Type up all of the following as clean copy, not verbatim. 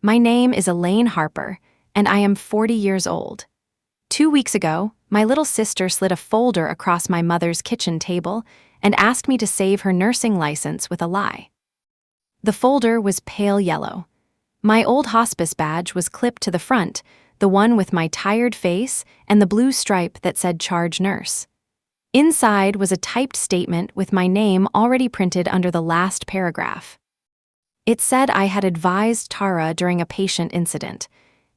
My name is Elaine Harper, and I am 40 years old. 2 weeks ago, my little sister slid a folder across my mother's kitchen table and asked me to save her nursing license with a lie. The folder was pale yellow. My old hospice badge was clipped to the front, the one with my tired face and the blue stripe that said charge nurse. Inside was a typed statement with my name already printed under the last paragraph. It said I had advised Tara during a patient incident.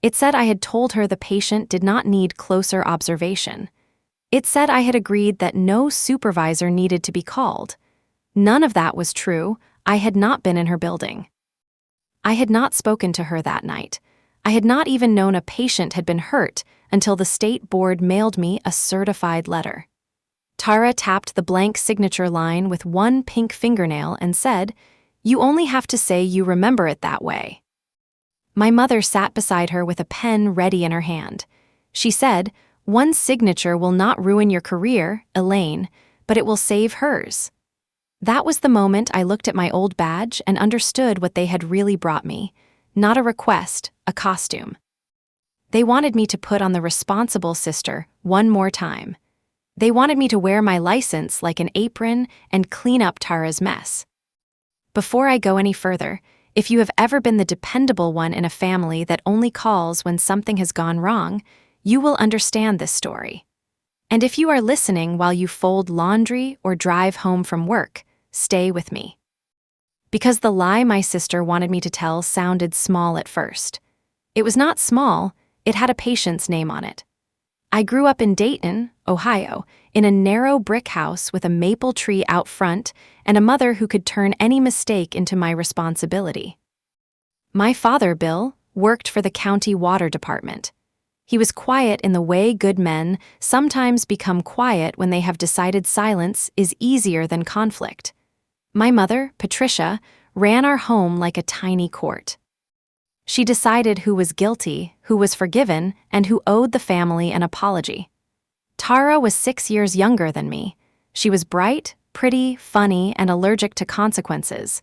It said I had told her the patient did not need closer observation. It said I had agreed that no supervisor needed to be called. None of that was true. I had not been in her building. I had not spoken to her that night. I had not even known a patient had been hurt until the state board mailed me a certified letter. Tara tapped the blank signature line with one pink fingernail and said, "You only have to say you remember it that way." My mother sat beside her with a pen ready in her hand. She said, "One signature will not ruin your career, Elaine, but it will save hers." That was the moment I looked at my old badge and understood what they had really brought me. Not a request, a costume. They wanted me to put on the responsible sister one more time. They wanted me to wear my license like an apron and clean up Tara's mess. Before I go any further, if you have ever been the dependable one in a family that only calls when something has gone wrong, you will understand this story. And if you are listening while you fold laundry or drive home from work, stay with me. Because the lie my sister wanted me to tell sounded small at first. It was not small, it had a patient's name on it. I grew up in Dayton, Ohio, in a narrow brick house with a maple tree out front and a mother who could turn any mistake into my responsibility. My father, Bill, worked for the county water department. He was quiet in the way good men sometimes become quiet when they have decided silence is easier than conflict. My mother, Patricia, ran our home like a tiny court. She decided who was guilty, who was forgiven, and who owed the family an apology. Tara was 6 years younger than me. She was bright, pretty, funny, and allergic to consequences.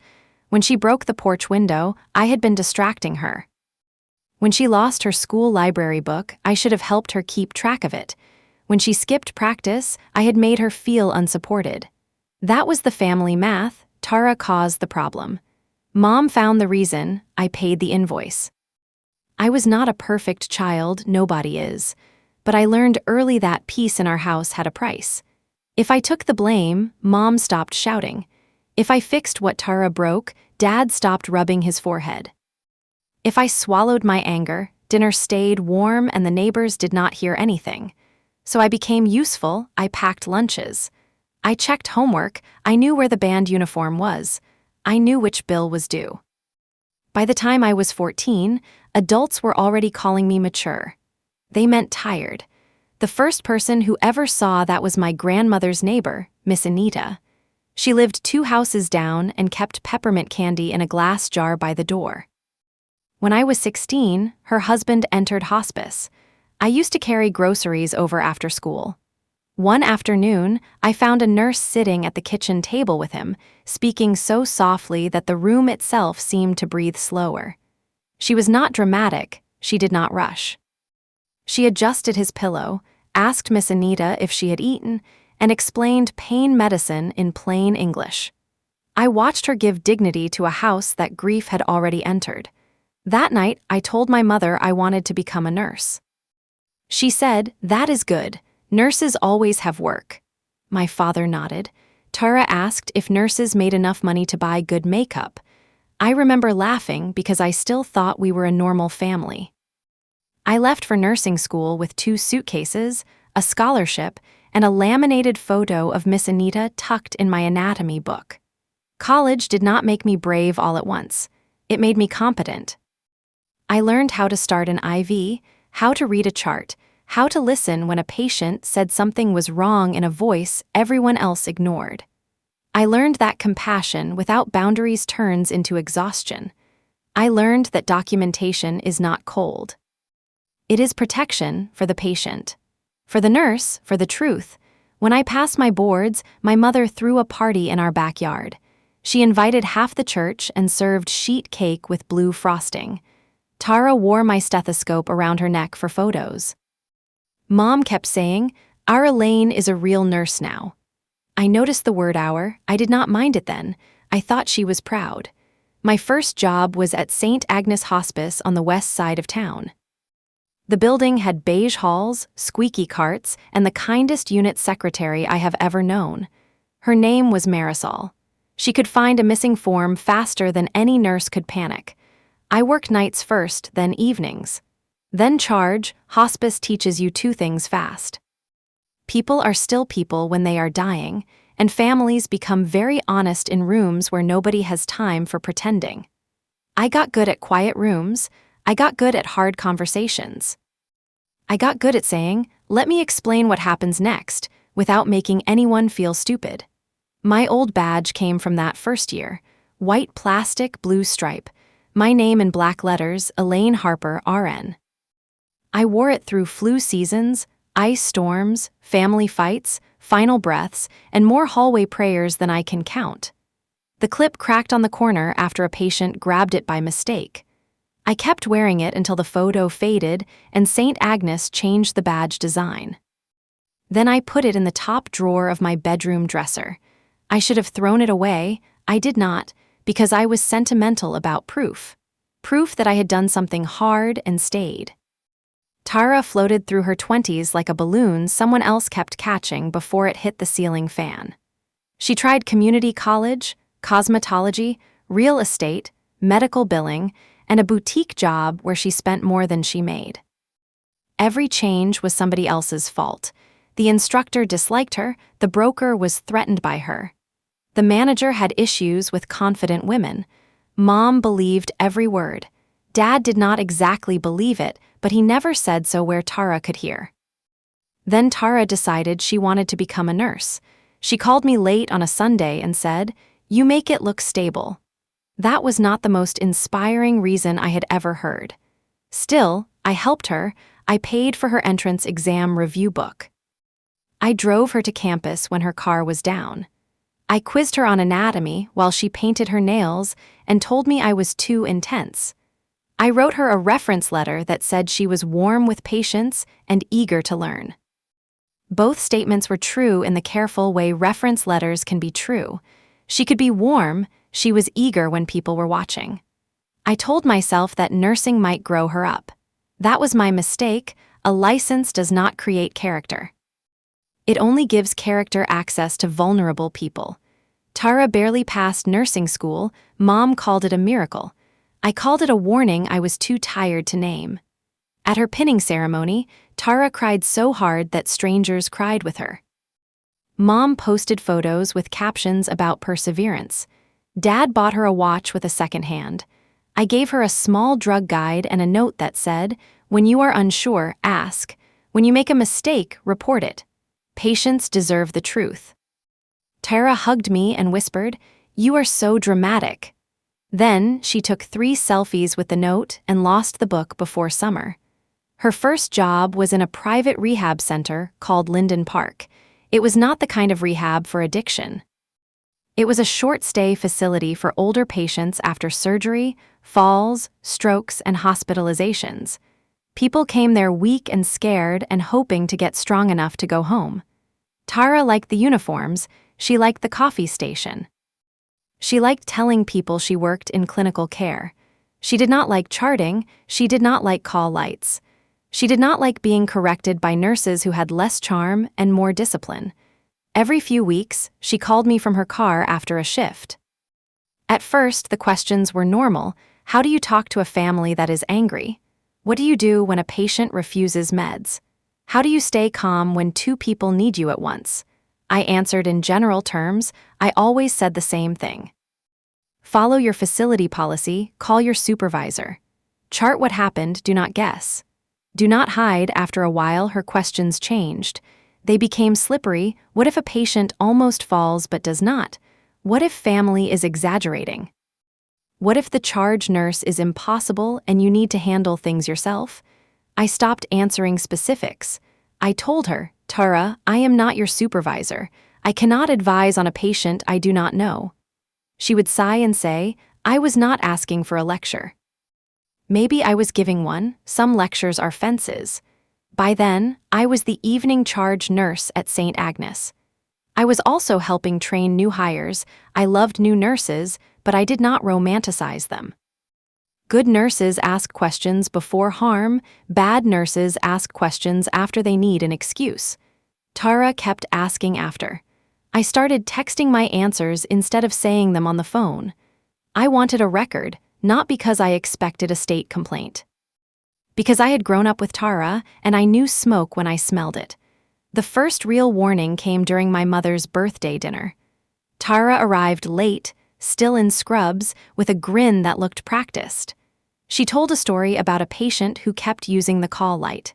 When she broke the porch window, I had been distracting her. When she lost her school library book, I should have helped her keep track of it. When she skipped practice, I had made her feel unsupported. That was the family math. Tara caused the problem. Mom found the reason, I paid the invoice. I was not a perfect child, nobody is. But I learned early that peace in our house had a price. If I took the blame, Mom stopped shouting. If I fixed what Tara broke, Dad stopped rubbing his forehead. If I swallowed my anger, dinner stayed warm and the neighbors did not hear anything. So I became useful, I packed lunches. I checked homework, I knew where the band uniform was. I knew which bill was due. By the time I was 14, adults were already calling me mature. They meant tired. The first person who ever saw that was my grandmother's neighbor, Miss Anita. She lived 2 houses down and kept peppermint candy in a glass jar by the door. When I was 16, her husband entered hospice. I used to carry groceries over after school. One afternoon, I found a nurse sitting at the kitchen table with him, speaking so softly that the room itself seemed to breathe slower. She was not dramatic, she did not rush. She adjusted his pillow, asked Miss Anita if she had eaten, and explained pain medicine in plain English. I watched her give dignity to a house that grief had already entered. That night, I told my mother I wanted to become a nurse. She said, "That is good. Nurses always have work." My father nodded. Tara asked if nurses made enough money to buy good makeup. I remember laughing because I still thought we were a normal family. I left for nursing school with 2 suitcases, a scholarship, and a laminated photo of Miss Anita tucked in my anatomy book. College did not make me brave all at once. It made me competent. I learned how to start an IV, how to read a chart, how to listen when a patient said something was wrong in a voice everyone else ignored. I learned that compassion without boundaries turns into exhaustion. I learned that documentation is not cold. It is protection for the patient. For the nurse, for the truth. When I passed my boards, my mother threw a party in our backyard. She invited half the church and served sheet cake with blue frosting. Tara wore my stethoscope around her neck for photos. Mom kept saying, "Our Elaine is a real nurse now." I noticed the word "our." I did not mind it then. I thought she was proud. My first job was at St. Agnes Hospice on the west side of town. The building had beige halls, squeaky carts, and the kindest unit secretary I have ever known. Her name was Marisol. She could find a missing form faster than any nurse could panic. I worked nights first, then evenings. Then charge. Hospice teaches you two things fast. People are still people when they are dying, and families become very honest in rooms where nobody has time for pretending. I got good at quiet rooms. I got good at hard conversations. I got good at saying, "Let me explain what happens next," without making anyone feel stupid. My old badge came from that first year. White plastic, blue stripe. My name in black letters, Elaine Harper, RN. I wore it through flu seasons, ice storms, family fights, final breaths, and more hallway prayers than I can count. The clip cracked on the corner after a patient grabbed it by mistake. I kept wearing it until the photo faded and St. Agnes changed the badge design. Then I put it in the top drawer of my bedroom dresser. I should have thrown it away. I did not, because I was sentimental about proof. Proof that I had done something hard and stayed. Tara floated through her 20s like a balloon someone else kept catching before it hit the ceiling fan. She tried community college, cosmetology, real estate, medical billing, and a boutique job where she spent more than she made. Every change was somebody else's fault. The instructor disliked her, the broker was threatened by her. The manager had issues with confident women. Mom believed every word. Dad did not exactly believe it, but he never said so where Tara could hear. Then Tara decided she wanted to become a nurse. She called me late on a Sunday and said, "You make it look stable." That was not the most inspiring reason I had ever heard. Still, I helped her. I paid for her entrance exam review book. I drove her to campus when her car was down. I quizzed her on anatomy while she painted her nails and told me I was too intense. I wrote her a reference letter that said she was warm with patience and eager to learn. Both statements were true in the careful way reference letters can be true. She could be warm, she was eager when people were watching. I told myself that nursing might grow her up. That was my mistake. A license does not create character. It only gives character access to vulnerable people. Tara barely passed nursing school. Mom called it a miracle. I called it a warning I was too tired to name. At her pinning ceremony, Tara cried so hard that strangers cried with her. Mom posted photos with captions about perseverance. Dad bought her a watch with a second hand. I gave her a small drug guide and a note that said, "When you are unsure, ask. When you make a mistake, report it. Patients deserve the truth." Tara hugged me and whispered, "You are so dramatic." Then she took 3 selfies with the note and lost the book before summer. Her first job was in a private rehab center called Linden Park. It was not the kind of rehab for addiction. It was a short-stay facility for older patients after surgery, falls, strokes, and hospitalizations. People came there weak and scared and hoping to get strong enough to go home. Tara liked the uniforms. She liked the coffee station. She liked telling people she worked in clinical care. She did not like charting. She did not like call lights. She did not like being corrected by nurses who had less charm and more discipline. Every few weeks, she called me from her car after a shift. At first, the questions were normal. How do you talk to a family that is angry? What do you do when a patient refuses meds? How do you stay calm when 2 people need you at once? I answered in general terms. I always said the same thing. Follow your facility policy, call your supervisor. Chart what happened, do not guess. Do not hide. After a while, her questions changed. They became slippery. What if a patient almost falls but does not? What if family is exaggerating? What if the charge nurse is impossible and you need to handle things yourself? I stopped answering specifics. I told her, "Tara, I am not your supervisor. I cannot advise on a patient I do not know." She would sigh and say, "I was not asking for a lecture." Maybe I was giving one, some lectures are fences. By then, I was the evening charge nurse at St. Agnes. I was also helping train new hires. I loved new nurses, but I did not romanticize them. Good nurses ask questions before harm, bad nurses ask questions after they need an excuse. Tara kept asking after. I started texting my answers instead of saying them on the phone. I wanted a record, not because I expected a state complaint. Because I had grown up with Tara, and I knew smoke when I smelled it. The first real warning came during my mother's birthday dinner. Tara arrived late, still in scrubs, with a grin that looked practiced. She told a story about a patient who kept using the call light.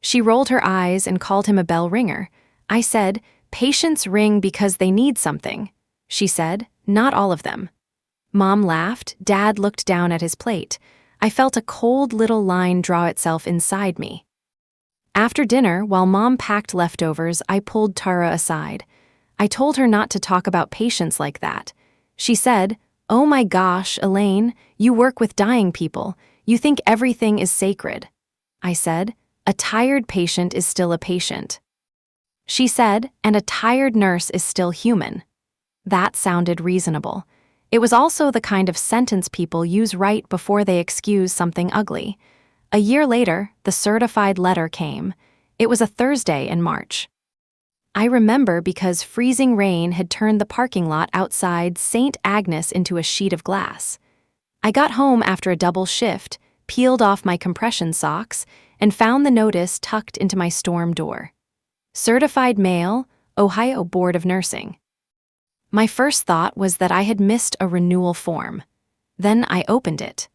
She rolled her eyes and called him a bell ringer. I said, "Patients ring because they need something." She said, "Not all of them." Mom laughed. Dad looked down at his plate. I felt a cold little line draw itself inside me. After dinner, while Mom packed leftovers, I pulled Tara aside. I told her not to talk about patients like that. She said, "Oh my gosh, Elaine, you work with dying people. You think everything is sacred." I said, "A tired patient is still a patient." She said, "And a tired nurse is still human." That sounded reasonable. It was also the kind of sentence people use right before they excuse something ugly. A year later, the certified letter came. It was a Thursday in March. I remember because freezing rain had turned the parking lot outside St. Agnes into a sheet of glass. I got home after a double shift, peeled off my compression socks, and found the notice tucked into my storm door. Certified mail, Ohio Board of Nursing. My first thought was that I had missed a renewal form. Then I opened it.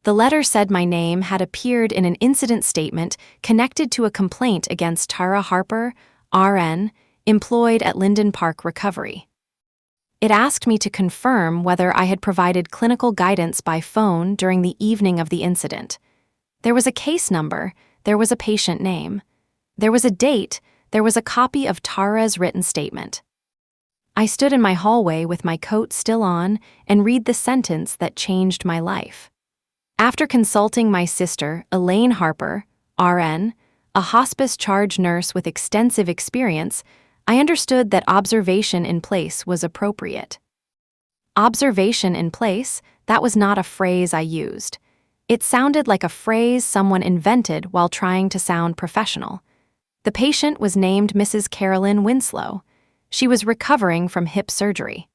The letter said my name had appeared in an incident statement connected to a complaint against Tara Harper, RN, employed at Linden Park Recovery. It asked me to confirm whether I had provided clinical guidance by phone during the evening of the incident. There was a case number, there was a patient name. There was a date, there was a copy of Tara's written statement. I stood in my hallway with my coat still on and read the sentence that changed my life. After consulting my sister, Elaine Harper, RN, a hospice charge nurse with extensive experience, I understood that observation in place was appropriate. Observation in place, that was not a phrase I used. It sounded like a phrase someone invented while trying to sound professional. The patient was named Mrs. Carolyn Winslow. She was recovering from hip surgery.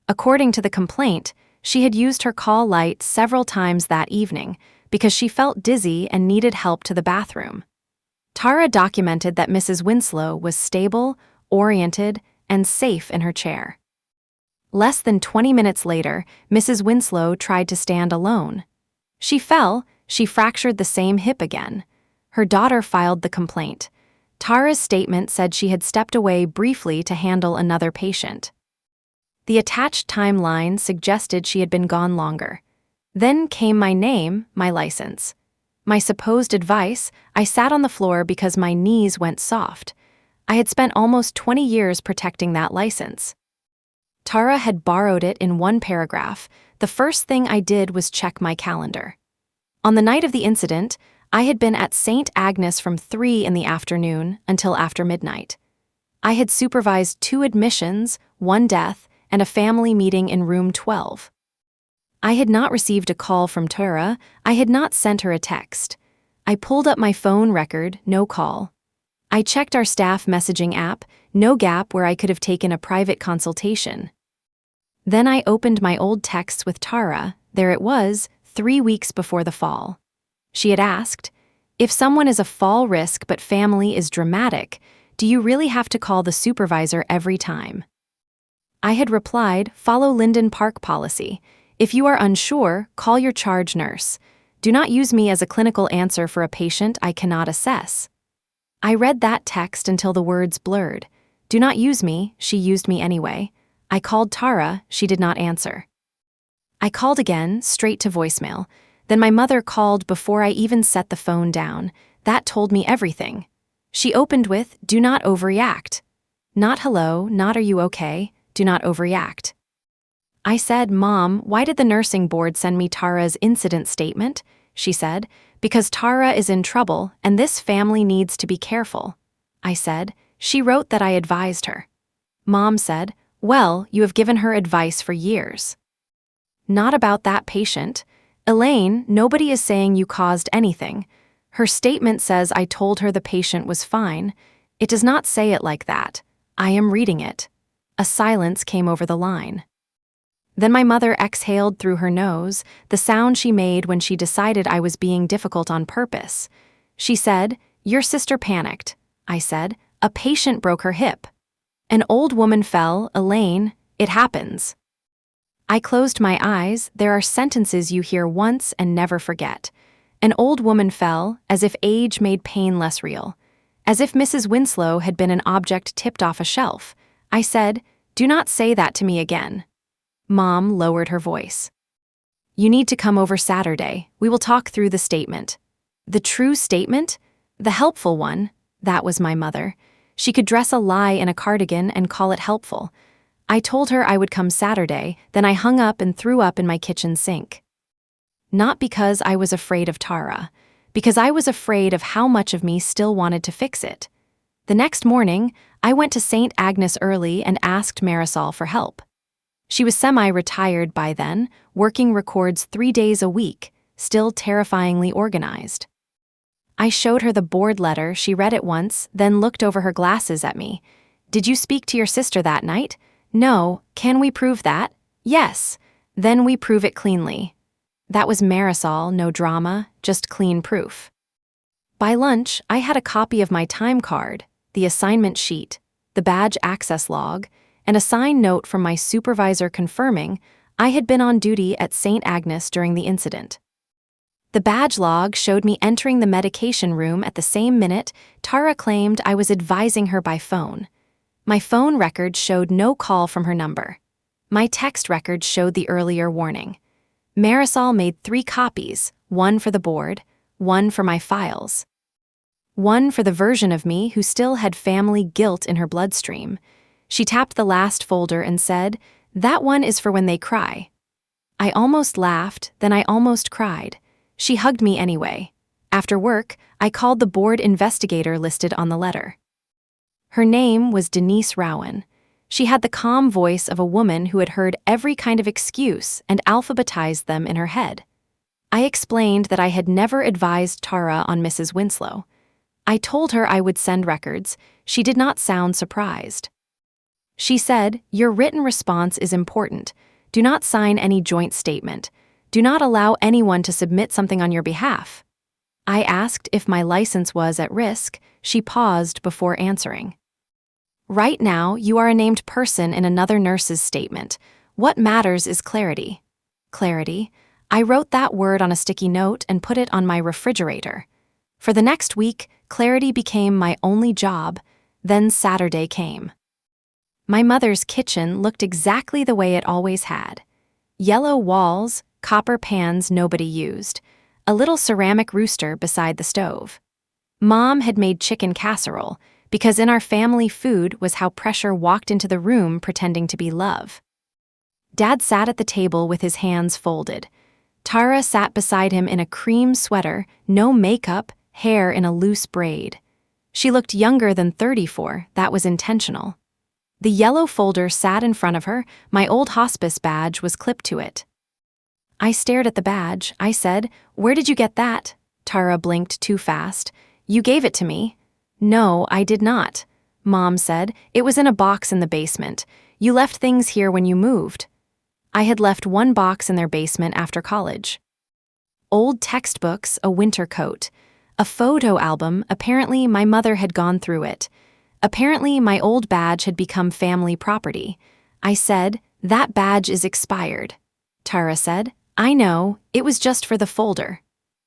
According to the complaint, she had used her call light several times that evening because she felt dizzy and needed help to the bathroom. Tara documented that Mrs. Winslow was stable, oriented, and safe in her chair. Less than 20 minutes later, Mrs. Winslow tried to stand alone. She fell, she fractured the same hip again. Her daughter filed the complaint. Tara's statement said she had stepped away briefly to handle another patient. The attached timeline suggested she had been gone longer. Then came my name, my license. My supposed advice, I sat on the floor because my knees went soft. I had spent almost 20 years protecting that license. Tara had borrowed it in one paragraph. The first thing I did was check my calendar. On the night of the incident, I had been at St. Agnes from 3 in the afternoon until after midnight. I had supervised 2 admissions, 1 death, and a family meeting in room 12. I had not received a call from Tara. I had not sent her a text. I pulled up my phone record, no call. I checked our staff messaging app, no gap where I could have taken a private consultation. Then I opened my old texts with Tara. There it was, 3 weeks before the fall. She had asked, "If someone is a fall risk but family is dramatic, do you really have to call the supervisor every time?" I had replied, "Follow Linden Park policy. If you are unsure, call your charge nurse. Do not use me as a clinical answer for a patient I cannot assess." I read that text until the words blurred. Do not use me, she used me anyway. I called Tara, she did not answer. I called again, straight to voicemail. Then my mother called before I even set the phone down. That told me everything. She opened with, "Do not overreact." Not hello, not are you okay, do not overreact. I said, "Mom, why did the nursing board send me Tara's incident statement?" She said, "Because Tara is in trouble and this family needs to be careful." I said, "She wrote that I advised her." Mom said, "Well, you have given her advice for years." Not about that patient. Elaine, nobody is saying you caused anything. Her statement says I told her the patient was fine. It does not say it like that. I am reading it. A silence came over the line. Then my mother exhaled through her nose, the sound she made when she decided I was being difficult on purpose. She said, "Your sister panicked." I said, "A patient broke her hip." "An old woman fell, Elaine. It happens." I closed my eyes. There are sentences you hear once and never forget. An old woman fell, as if age made pain less real. As if Mrs. Winslow had been an object tipped off a shelf. I said, "Do not say that to me again." Mom lowered her voice. "You need to come over Saturday. We will talk through the statement." The true statement? The helpful one? That was my mother. She could dress a lie in a cardigan and call it helpful. I told her I would come Saturday, then I hung up and threw up in my kitchen sink. Not because I was afraid of Tara, because I was afraid of how much of me still wanted to fix it. The next morning, I went to St. Agnes early and asked Marisol for help. She was semi-retired by then, working records 3 days a week, still terrifyingly organized. I showed her the board letter. She read it once, then looked over her glasses at me. "Did you speak to your sister that night?" "No. Can we prove that?" "Yes." "Then we prove it cleanly." That was Marisol, no drama, just clean proof. By lunch, I had a copy of my time card, the assignment sheet, the badge access log, and a signed note from my supervisor confirming I had been on duty at St. Agnes during the incident. The badge log showed me entering the medication room at the same minute Tara claimed I was advising her by phone. My phone record showed no call from her number. My text record showed the earlier warning. Marisol made 3 copies, one for the board, one for my files. One for the version of me who still had family guilt in her bloodstream. She tapped the last folder and said, "That one is for when they cry." I almost laughed, then I almost cried. She hugged me anyway. After work, I called the board investigator listed on the letter. Her name was Denise Rowan. She had the calm voice of a woman who had heard every kind of excuse and alphabetized them in her head. I explained that I had never advised Tara on Mrs. Winslow. I told her I would send records. She did not sound surprised. She said, "Your written response is important. Do not sign any joint statement. Do not allow anyone to submit something on your behalf." I asked if my license was at risk. She paused before answering. "Right now, you are a named person in another nurse's statement. What matters is clarity." Clarity? I wrote that word on a sticky note and put it on my refrigerator. For the next week, clarity became my only job. Then Saturday came. My mother's kitchen looked exactly the way it always had. Yellow walls, copper pans nobody used, a little ceramic rooster beside the stove. Mom had made chicken casserole, because in our family food was how pressure walked into the room pretending to be love. Dad sat at the table with his hands folded. Tara sat beside him in a cream sweater, no makeup, hair in a loose braid. She looked younger than 34, that was intentional. The yellow folder sat in front of her, my old hospice badge was clipped to it. I stared at the badge. I said, "Where did you get that?" Tara blinked too fast. "You gave it to me." "No, I did not." Mom said, "It was in a box in the basement. You left things here when you moved." I had left one box in their basement after college. Old textbooks, a winter coat. A photo album, apparently my mother had gone through it. Apparently my old badge had become family property. I said, "That badge is expired." Tara said, "I know, it was just for the folder."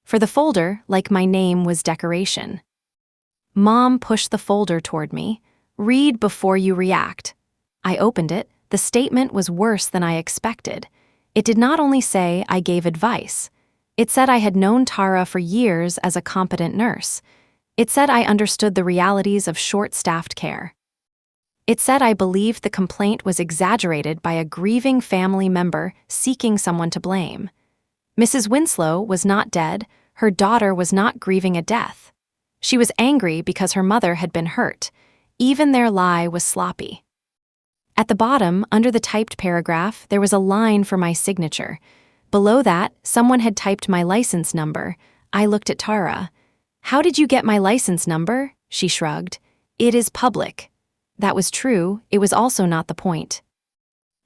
For the folder, like my name was decoration. Mom pushed the folder toward me. "Read before you react." I opened it. The statement was worse than I expected. It did not only say I gave advice. It said I had known Tara for years as a competent nurse. It said I understood the realities of short-staffed care. It said I believed the complaint was exaggerated by a grieving family member seeking someone to blame. Mrs. Winslow was not dead, her daughter was not grieving a death. She was angry because her mother had been hurt. Even their lie was sloppy. At the bottom, under the typed paragraph, there was a line for my signature. Below that, someone had typed my license number. I looked at Tara. "How did you get my license number?" She shrugged. "It is public." That was true, it was also not the point.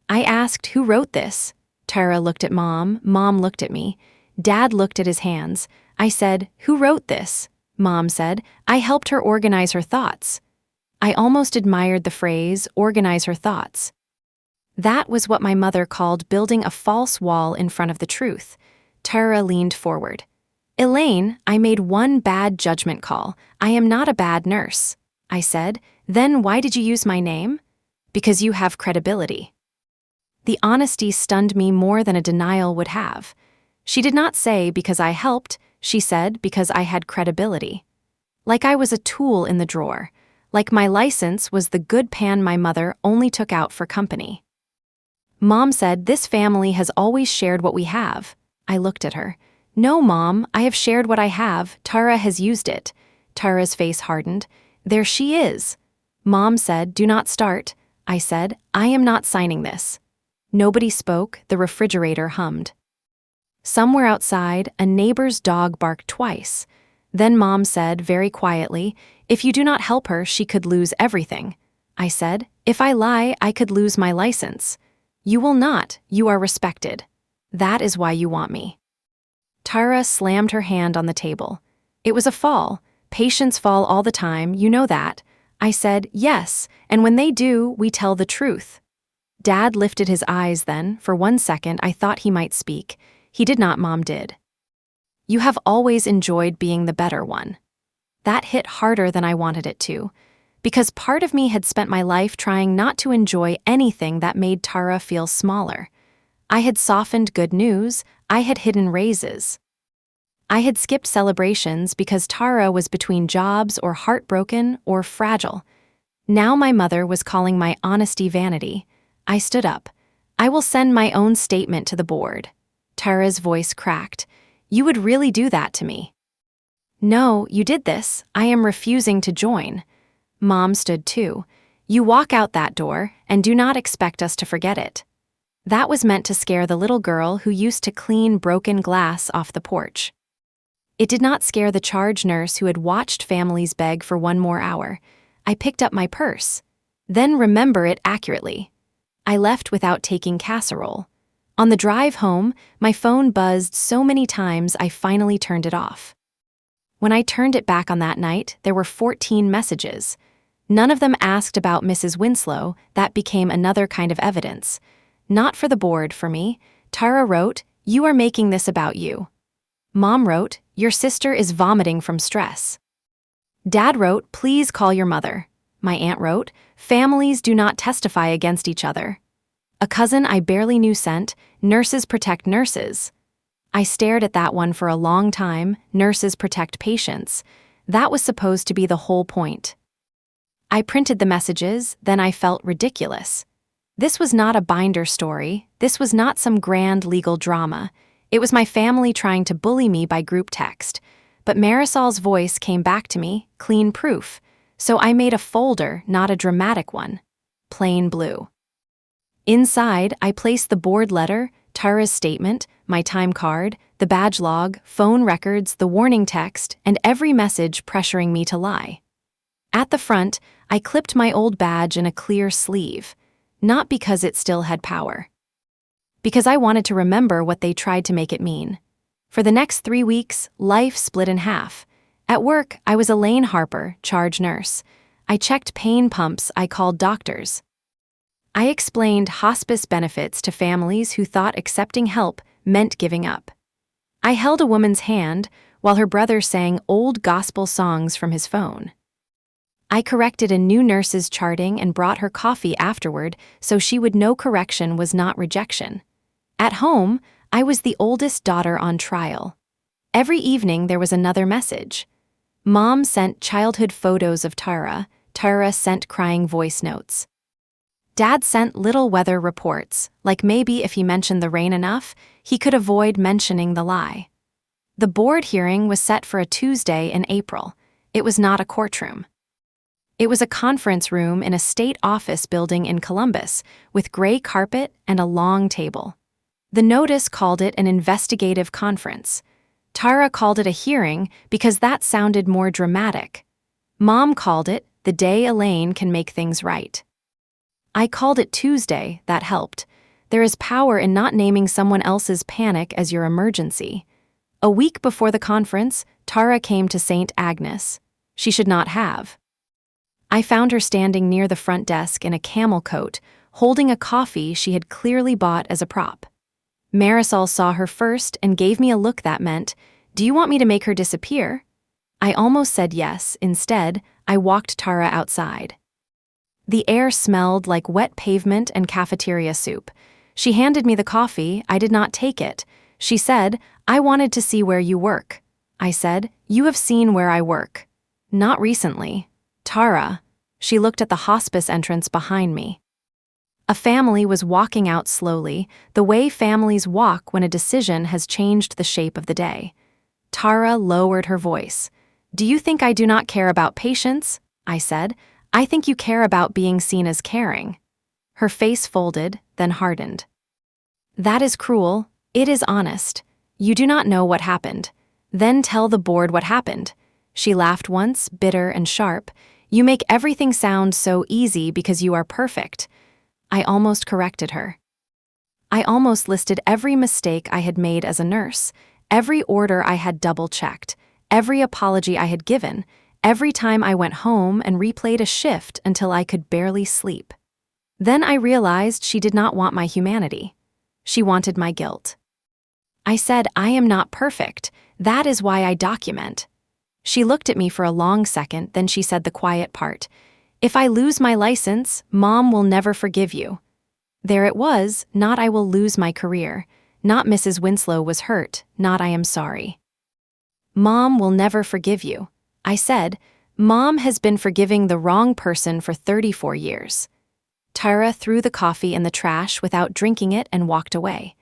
I asked, "Who wrote this?" Tara looked at Mom looked at me. Dad looked at his hands. I said, "Who wrote this?" Mom said, "I helped her organize her thoughts." I almost admired the phrase, organize her thoughts. That was what my mother called building a false wall in front of the truth. Tara leaned forward. "Elaine, I made one bad judgment call. I am not a bad nurse." I said, "Then why did you use my name?" "Because you have credibility." The honesty stunned me more than a denial would have. She did not say because I helped, she said because I had credibility. Like I was a tool in the drawer. Like my license was the good pan my mother only took out for company. Mom said, "This family has always shared what we have." I looked at her. "No, Mom, I have shared what I have. Tara has used it." Tara's face hardened. "There she is." Mom said, "Do not start." I said, "I am not signing this." Nobody spoke, the refrigerator hummed. Somewhere outside, a neighbor's dog barked twice. Then Mom said, very quietly, "If you do not help her, she could lose everything." I said, "If I lie, I could lose my license." "You will not, you are respected. That is why you want me." Tara slammed her hand on the table. "It was a fall. Patients fall all the time, you know that." I said, "Yes, and when they do, we tell the truth." Dad lifted his eyes then. For 1 second, I thought he might speak. He did not, Mom did. "You have always enjoyed being the better one." That hit harder than I wanted it to, because part of me had spent my life trying not to enjoy anything that made Tara feel smaller. I had softened good news, I had hidden raises. I had skipped celebrations because Tara was between jobs or heartbroken or fragile. Now my mother was calling my honesty vanity. I stood up. "I will send my own statement to the board." Tara's voice cracked. "You would really do that to me?" "No, you did this. I am refusing to join." Mom stood too. "You walk out that door, and do not expect us to forget it." That was meant to scare the little girl who used to clean broken glass off the porch. It did not scare the charge nurse who had watched families beg for one more hour. I picked up my purse. Then remember it accurately. I left without taking casserole. On the drive home, my phone buzzed so many times I finally turned it off. When I turned it back on that night, there were 14 messages. None of them asked about Mrs. Winslow. That became another kind of evidence. Not for the board, for me. Tara wrote, "You are making this about you." Mom wrote, "Your sister is vomiting from stress." Dad wrote, "Please call your mother." My aunt wrote, "Families do not testify against each other." A cousin I barely knew sent, "Nurses protect nurses." I stared at that one for a long time, "Nurses protect patients." That was supposed to be the whole point. I printed the messages, then I felt ridiculous. This was not a binder story, this was not some grand legal drama. It was my family trying to bully me by group text. But Marisol's voice came back to me, clean proof. So I made a folder, not a dramatic one. Plain blue. Inside, I placed the board letter, Tara's statement, my time card, the badge log, phone records, the warning text, and every message pressuring me to lie. At the front, I clipped my old badge in a clear sleeve. Not because it still had power. Because I wanted to remember what they tried to make it mean. For the next 3 weeks, life split in half. At work, I was Elaine Harper, charge nurse. I checked pain pumps, I called doctors. I explained hospice benefits to families who thought accepting help meant giving up. I held a woman's hand while her brother sang old gospel songs from his phone. I corrected a new nurse's charting and brought her coffee afterward so she would know correction was not rejection. At home, I was the oldest daughter on trial. Every evening there was another message. Mom sent childhood photos of Tara. Tara sent crying voice notes. Dad sent little weather reports, like maybe if he mentioned the rain enough, he could avoid mentioning the lie. The board hearing was set for a Tuesday in April. It was not a courtroom. It was a conference room in a state office building in Columbus, with gray carpet and a long table. The notice called it an investigative conference. Tara called it a hearing because that sounded more dramatic. Mom called it the day Elaine can make things right. I called it Tuesday, that helped. There is power in not naming someone else's panic as your emergency. A week before the conference, Tara came to St. Agnes. She should not have. I found her standing near the front desk in a camel coat, holding a coffee she had clearly bought as a prop. Marisol saw her first and gave me a look that meant, "Do you want me to make her disappear?" I almost said yes. Instead, I walked Tara outside. The air smelled like wet pavement and cafeteria soup. She handed me the coffee. I did not take it. She said, "I wanted to see where you work." I said, "You have seen where I work." "Not recently." "Tara." She looked at the hospice entrance behind me. A family was walking out slowly, the way families walk when a decision has changed the shape of the day. Tara lowered her voice. "Do you think I do not care about patients?" I said. "I think you care about being seen as caring." Her face folded, then hardened. "That is cruel. It is honest. You do not know what happened. Then tell the board what happened." She laughed once, bitter and sharp. "You make everything sound so easy because you are perfect." I almost corrected her. I almost listed every mistake I had made as a nurse, every order I had double-checked, every apology I had given, every time I went home and replayed a shift until I could barely sleep. Then I realized she did not want my humanity. She wanted my guilt. I said, "I am not perfect. That is why I document." She looked at me for a long second, then she said the quiet part. "If I lose my license, Mom will never forgive you." There it was, not "I will lose my career," not "Mrs. Winslow was hurt," not "I am sorry." "Mom will never forgive you." I said, "Mom has been forgiving the wrong person for 34 years. Tara threw the coffee in the trash without drinking it and walked away.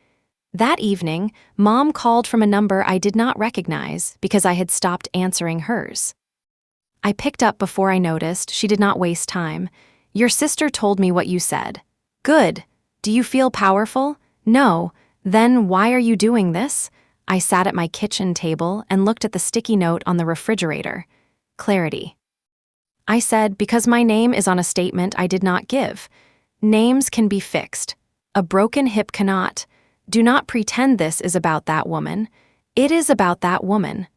That evening, Mom called from a number I did not recognize because I had stopped answering hers. I picked up before I noticed. She did not waste time. "Your sister told me what you said." "Good. Do you feel powerful?" "No." "Then why are you doing this?" I sat at my kitchen table and looked at the sticky note on the refrigerator. Clarity. I said, "Because my name is on a statement I did not give. Names can be fixed. A broken hip cannot. Do not pretend this is about that woman. It is about that woman."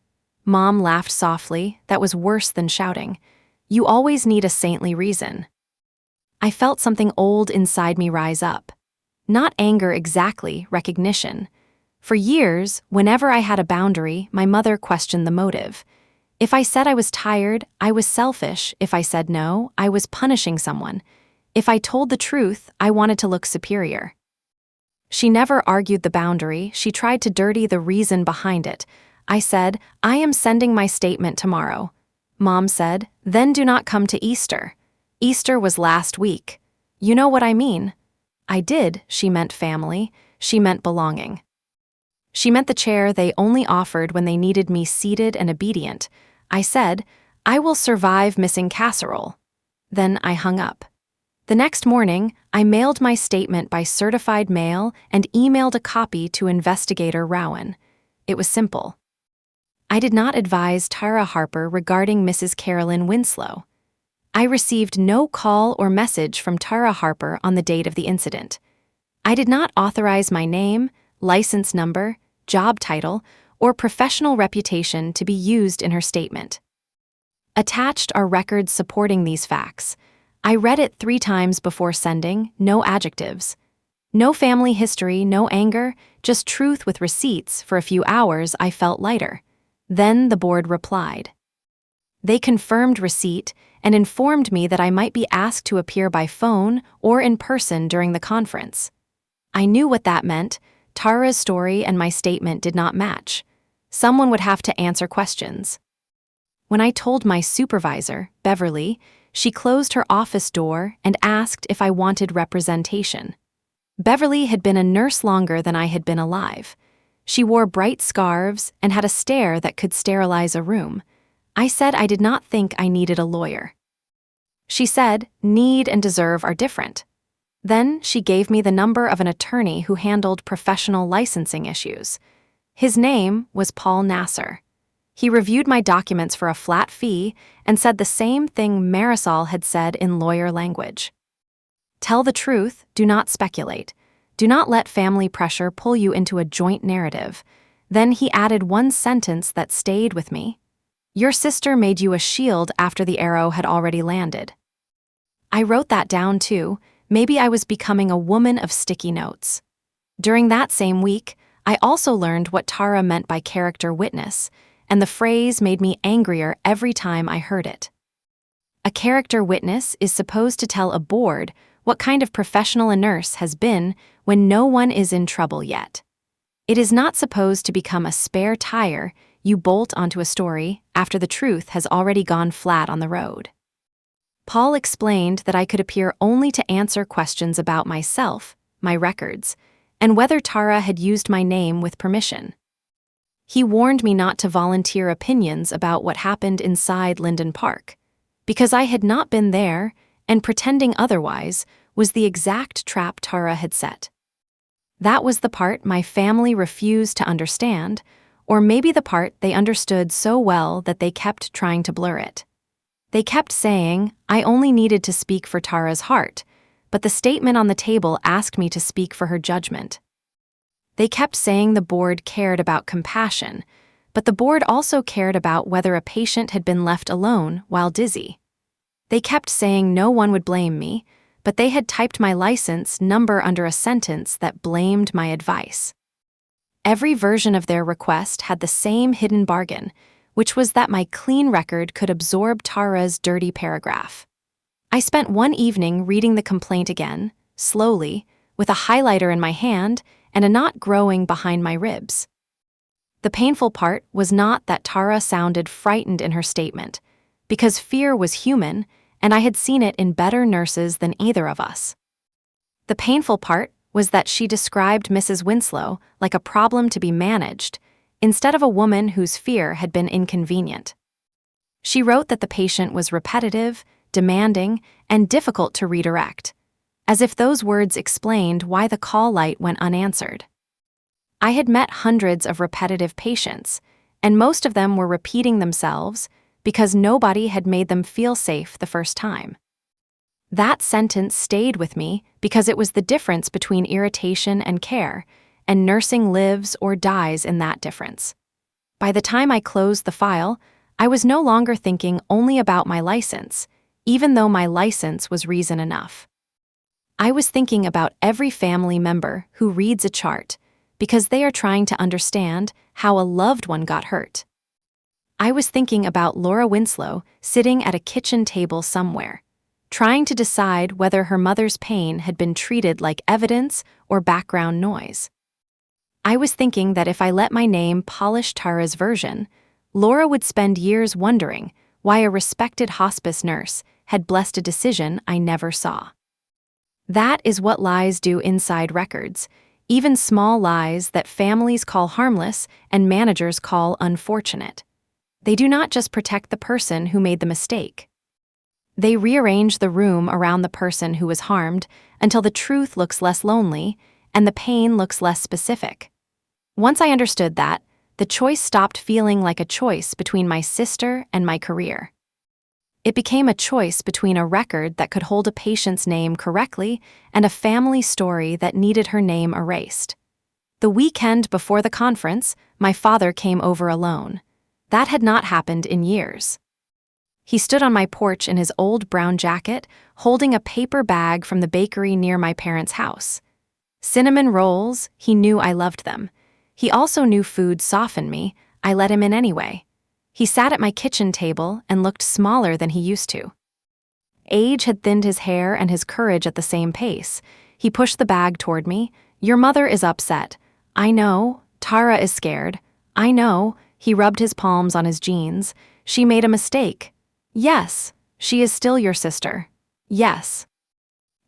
Mom laughed softly. That was worse than shouting. "You always need a saintly reason." I felt something old inside me rise up. Not anger exactly, recognition. For years, whenever I had a boundary, my mother questioned the motive. If I said I was tired, I was selfish. If I said no, I was punishing someone. If I told the truth, I wanted to look superior. She never argued the boundary. She tried to dirty the reason behind it. I said, "I am sending my statement tomorrow." Mom said, "Then do not come to Easter." Easter was last week. "You know what I mean." I did. She meant family. She meant belonging. She meant the chair they only offered when they needed me seated and obedient. I said, "I will survive missing casserole." Then I hung up. The next morning, I mailed my statement by certified mail and emailed a copy to Investigator Rowan. It was simple. I did not advise Tara Harper regarding Mrs. Carolyn Winslow. I received no call or message from Tara Harper on the date of the incident. I did not authorize my name, license number, job title, or professional reputation to be used in her statement. Attached are records supporting these facts. I read it 3 times before sending, no adjectives. No family history, no anger, just truth with receipts. For a few hours, I felt lighter. Then the board replied. They confirmed receipt and informed me that I might be asked to appear by phone or in person during the conference. I knew what that meant. Tara's story and my statement did not match. Someone would have to answer questions. When I told my supervisor, Beverly, She closed her office door and asked if I wanted representation. Beverly had been a nurse longer than I had been alive. She wore bright scarves and had a stare that could sterilize a room. I said I did not think I needed a lawyer. She said, "Need and deserve are different." Then she gave me the number of an attorney who handled professional licensing issues. His name was Paul Nasser. He reviewed my documents for a flat fee and said the same thing Marisol had said in lawyer language. Tell the truth, do not speculate. Do not let family pressure pull you into a joint narrative. Then he added one sentence that stayed with me. Your sister made you a shield after the arrow had already landed. I wrote that down too. Maybe I was becoming a woman of sticky notes. During that same week, I also learned what Tara meant by character witness, and the phrase made me angrier every time I heard it. A character witness is supposed to tell a board what kind of professional a nurse has been when no one is in trouble yet. It is not supposed to become a spare tire you bolt onto a story after the truth has already gone flat on the road. Paul explained that I could appear only to answer questions about myself, my records, and whether Tara had used my name with permission. He warned me not to volunteer opinions about what happened inside Linden Park, because I had not been there, and pretending otherwise was the exact trap Tara had set. That was the part my family refused to understand, or maybe the part they understood so well that they kept trying to blur it. They kept saying I only needed to speak for Tara's heart, but the statement on the table asked me to speak for her judgment. They kept saying the board cared about compassion, but the board also cared about whether a patient had been left alone while dizzy. They kept saying no one would blame me, but they had typed my license number under a sentence that blamed my advice. Every version of their request had the same hidden bargain, which was that my clean record could absorb Tara's dirty paragraph. I spent one evening reading the complaint again, slowly, with a highlighter in my hand and a knot growing behind my ribs. The painful part was not that Tara sounded frightened in her statement, because fear was human, and I had seen it in better nurses than either of us. The painful part was that she described Mrs. Winslow like a problem to be managed, instead of a woman whose fear had been inconvenient. She wrote that the patient was repetitive, demanding, and difficult to redirect, as if those words explained why the call light went unanswered. I had met hundreds of repetitive patients, and most of them were repeating themselves because nobody had made them feel safe the first time. That sentence stayed with me because it was the difference between irritation and care, and nursing lives or dies in that difference. By the time I closed the file, I was no longer thinking only about my license, even though my license was reason enough. I was thinking about every family member who reads a chart because they are trying to understand how a loved one got hurt. I was thinking about Laura Winslow sitting at a kitchen table somewhere, trying to decide whether her mother's pain had been treated like evidence or background noise. I was thinking that if I let my name polish Tara's version, Laura would spend years wondering why a respected hospice nurse had blessed a decision I never saw. That is what lies do inside records, even small lies that families call harmless and managers call unfortunate. They do not just protect the person who made the mistake. They rearrange the room around the person who was harmed until the truth looks less lonely and the pain looks less specific. Once I understood that, the choice stopped feeling like a choice between my sister and my career. It became a choice between a record that could hold a patient's name correctly and a family story that needed her name erased. The weekend before the conference, my father came over alone. That had not happened in years. He stood on my porch in his old brown jacket, holding a paper bag from the bakery near my parents' house. Cinnamon rolls, he knew I loved them. He also knew food softened me. I let him in anyway. He sat at my kitchen table and looked smaller than he used to. Age had thinned his hair and his courage at the same pace. He pushed the bag toward me. Your mother is upset. I know. Tara is scared. I know. He rubbed his palms on his jeans. She made a mistake. Yes, She is still your sister. Yes.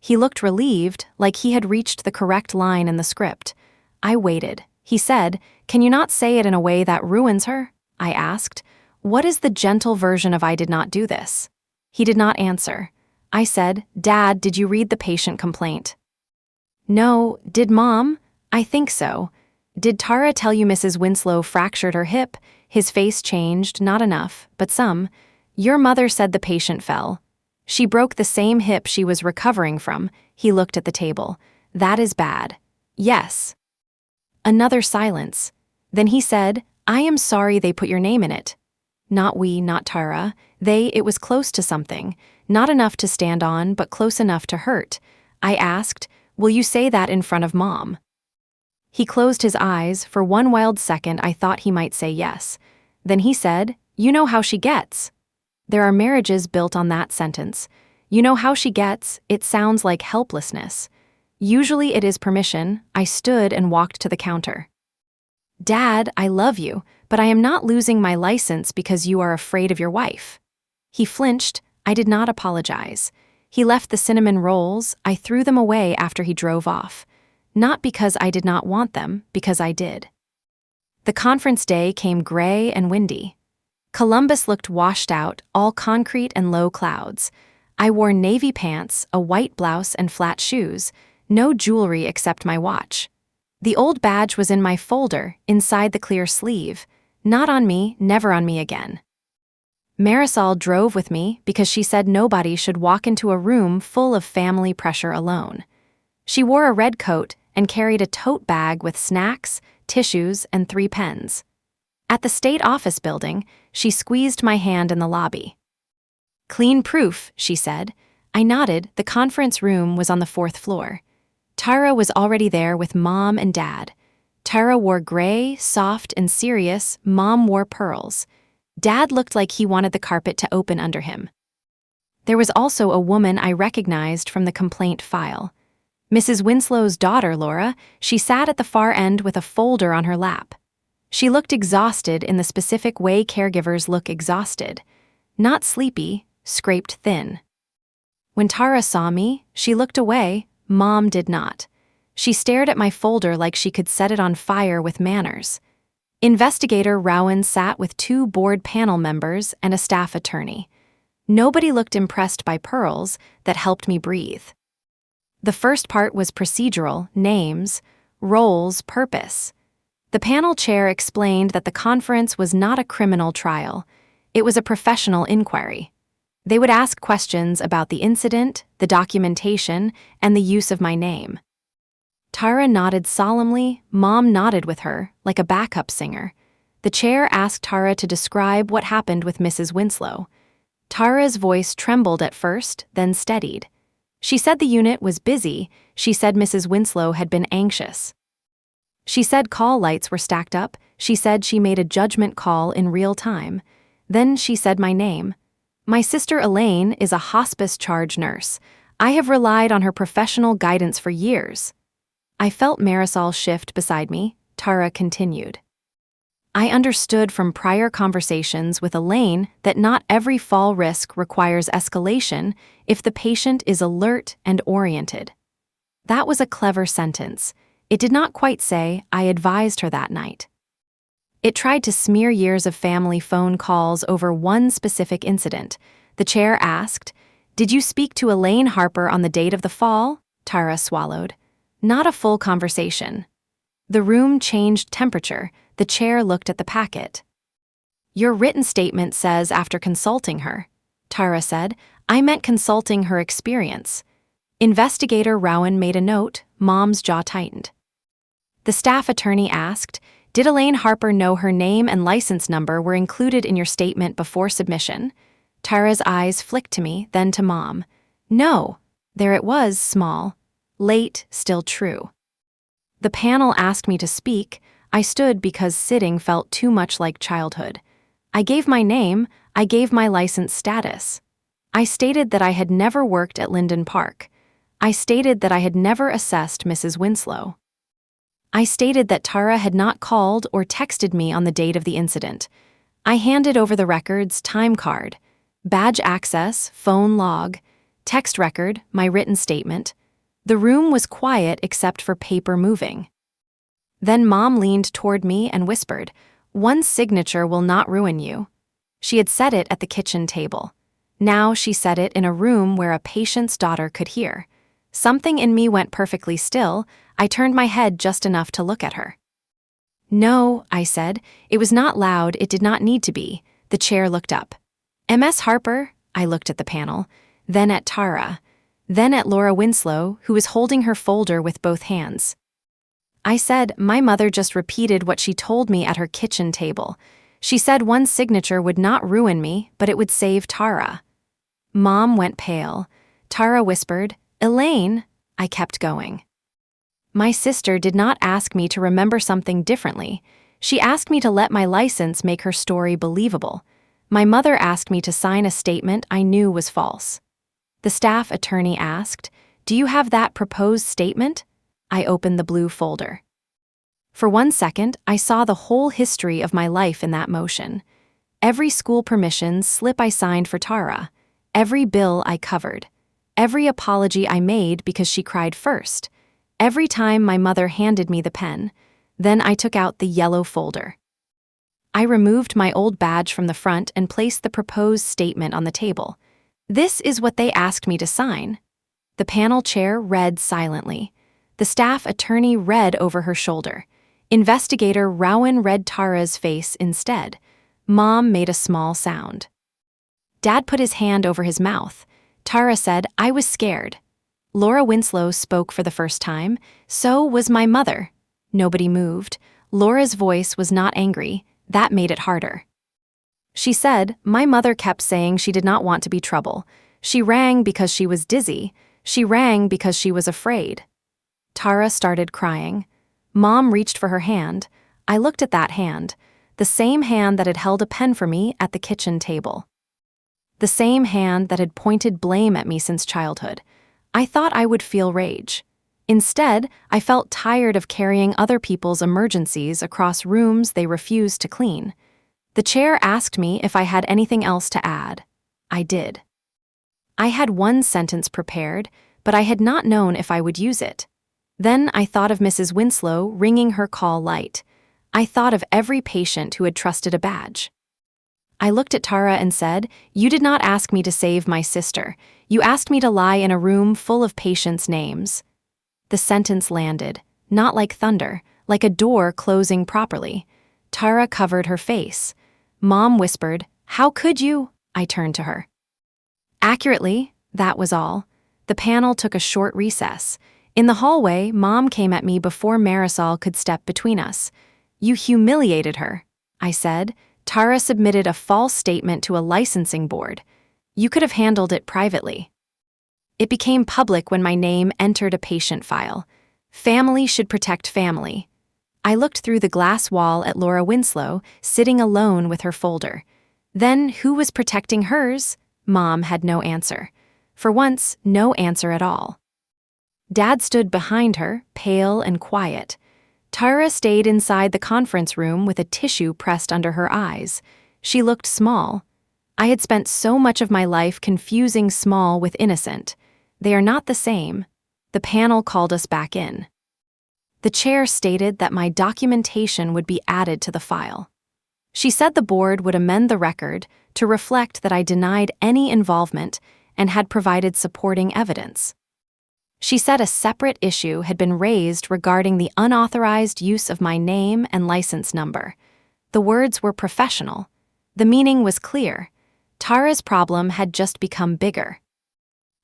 He looked relieved, like he had reached the correct line in the script. I waited. He said, "Can you not say it in a way that ruins her?" I asked. "What is the gentle version of I did not do this?" He did not answer. I said, "Dad, did you read the patient complaint?" "No, did Mom?" "I think so." "Did Tara tell you Mrs. Winslow fractured her hip?" His face changed, not enough, but some. "Your mother said the patient fell. She broke the same hip she was recovering from." He looked at the table. "That is bad." "Yes." Another silence. Then he said, "I am sorry they put your name in it." Not we, not Tara. It was close to something. Not enough to stand on, but close enough to hurt. I asked, "Will you say that in front of Mom?" He closed his eyes. For one wild second I thought he might say yes. Then he said, "You know how she gets." There are marriages built on that sentence. "You know how she gets," it sounds like helplessness. Usually it is permission. I stood and walked to the counter. "Dad, I love you, but I am not losing my license because you are afraid of your wife." He flinched. I did not apologize. He left the cinnamon rolls. I threw them away after he drove off. Not because I did not want them, because I did. The conference day came gray and windy. Columbus looked washed out, all concrete and low clouds. I wore navy pants, a white blouse, and flat shoes. No jewelry except my watch. The old badge was in my folder, inside the clear sleeve. Not on me, never on me again. Marisol drove with me because she said nobody should walk into a room full of family pressure alone. She wore a red coat and carried a tote bag with snacks, tissues, and 3 pens. At the state office building, she squeezed my hand in the lobby. "Clean proof," she said. I nodded. The conference room was on the 4th floor. Tara was already there with Mom and Dad. Tara wore gray, soft, and serious. Mom wore pearls. Dad looked like he wanted the carpet to open under him. There was also a woman I recognized from the complaint file. Mrs. Winslow's daughter, Laura. She sat at the far end with a folder on her lap. She looked exhausted in the specific way caregivers look exhausted. Not sleepy, scraped thin. When Tara saw me, she looked away. Mom did not. She stared at my folder like she could set it on fire with manners. Investigator Rowan sat with 2 board panel members and a staff attorney. Nobody looked impressed by pearls. That helped me breathe. The first part was procedural, names, roles, purpose. The panel chair explained that the conference was not a criminal trial. It was a professional inquiry. They would ask questions about the incident, the documentation, and the use of my name. Tara nodded solemnly. Mom nodded with her, like a backup singer. The chair asked Tara to describe what happened with Mrs. Winslow. Tara's voice trembled at first, then steadied. She said the unit was busy. She said Mrs. Winslow had been anxious. She said call lights were stacked up. She said she made a judgment call in real time. Then she said my name. "My sister Elaine is a hospice charge nurse. I have relied on her professional guidance for years." I felt Marisol shift beside me. Tara continued. "I understood from prior conversations with Elaine that not every fall risk requires escalation if the patient is alert and oriented." That was a clever sentence. It did not quite say, "I advised her that night." It tried to smear years of family phone calls over one specific incident. The chair asked, "Did you speak to Elaine Harper on the date of the fall?" Tara swallowed. Not a full conversation. The room changed temperature. The chair looked at the packet. "Your written statement says after consulting her." Tara said, "I meant consulting her experience." Investigator Rowan made a note. Mom's jaw tightened. The staff attorney asked, "Did Elaine Harper know her name and license number were included in your statement before submission?" Tara's eyes flicked to me, then to Mom. "No." There it was, small. Late, still true. The panel asked me to speak. I stood because sitting felt too much like childhood. I gave my name. I gave my license status. I stated that I had never worked at Linden Park. I stated that I had never assessed Mrs. Winslow. I stated that Tara had not called or texted me on the date of the incident. I handed over the record's time card. Badge access, phone log, text record, my written statement. The room was quiet except for paper moving. Then Mom leaned toward me and whispered, "One signature will not ruin you." She had said it at the kitchen table. Now she said it in a room where a patient's daughter could hear. Something in me went perfectly still. I turned my head just enough to look at her. "No," I said. It was not loud, it did not need to be. The chair looked up. "Ms. Harper," I looked at the panel, then at Tara, then at Laura Winslow, who was holding her folder with both hands. I said, "My mother just repeated what she told me at her kitchen table. She said one signature would not ruin me, but it would save Tara." Mom went pale. Tara whispered, "Elaine." I kept going. My sister did not ask me to remember something differently. She asked me to let my license make her story believable. My mother asked me to sign a statement I knew was false. The staff attorney asked, "Do you have that proposed statement?" I opened the blue folder. For 1 second, I saw the whole history of my life in that motion. Every school permission slip I signed for Tara, every bill I covered, every apology I made because she cried first, every time my mother handed me the pen. Then I took out the yellow folder. I removed my old badge from the front and placed the proposed statement on the table. "This is what they asked me to sign." The panel chair read silently. The staff attorney read over her shoulder. Investigator Rowan read Tara's face instead. Mom made a small sound. Dad put his hand over his mouth. Tara said, "I was scared." Laura Winslow spoke for the first time. So was my mother. Nobody moved. Laura's voice was not angry. That made it harder. She said, "My mother kept saying she did not want to be trouble. She rang because she was dizzy. She rang because she was afraid." Tara started crying. Mom reached for her hand. I looked at that hand, the same hand that had held a pen for me at the kitchen table. The same hand that had pointed blame at me since childhood. I thought I would feel rage. Instead, I felt tired of carrying other people's emergencies across rooms they refused to clean. The chair asked me if I had anything else to add. I did. I had one sentence prepared, but I had not known if I would use it. Then I thought of Mrs. Winslow ringing her call light. I thought of every patient who had trusted a badge. I looked at Tara and said, "You did not ask me to save my sister. You asked me to lie in a room full of patients' names." The sentence landed, not like thunder, like a door closing properly. Tara covered her face. Mom whispered, "How could you?" I turned to her. Accurately, that was all. The panel took a short recess. In the hallway, Mom came at me before Marisol could step between us. "You humiliated her," I said. "Tara submitted a false statement to a licensing board. You could have handled it privately." It became public when my name entered a patient file. Family should protect family. I looked through the glass wall at Laura Winslow, sitting alone with her folder. Then who was protecting hers? Mom had no answer. For once, no answer at all. Dad stood behind her, pale and quiet. Tara stayed inside the conference room with a tissue pressed under her eyes. She looked small. I had spent so much of my life confusing small with innocent. They are not the same. The panel called us back in. The chair stated that my documentation would be added to the file. She said the board would amend the record to reflect that I denied any involvement and had provided supporting evidence. She said a separate issue had been raised regarding the unauthorized use of my name and license number. The words were professional. The meaning was clear. Tara's problem had just become bigger.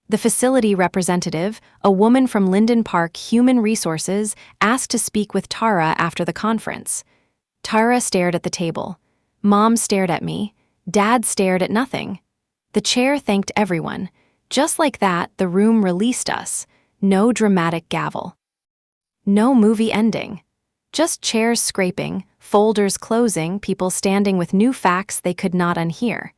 The facility representative, a woman from Linden Park Human Resources, asked to speak with Tara after the conference. Tara stared at the table. Mom stared at me. Dad stared at nothing. The chair thanked everyone. Just like that, the room released us. No dramatic gavel. No movie ending. Just chairs scraping, folders closing, people standing with new facts they could not unhear.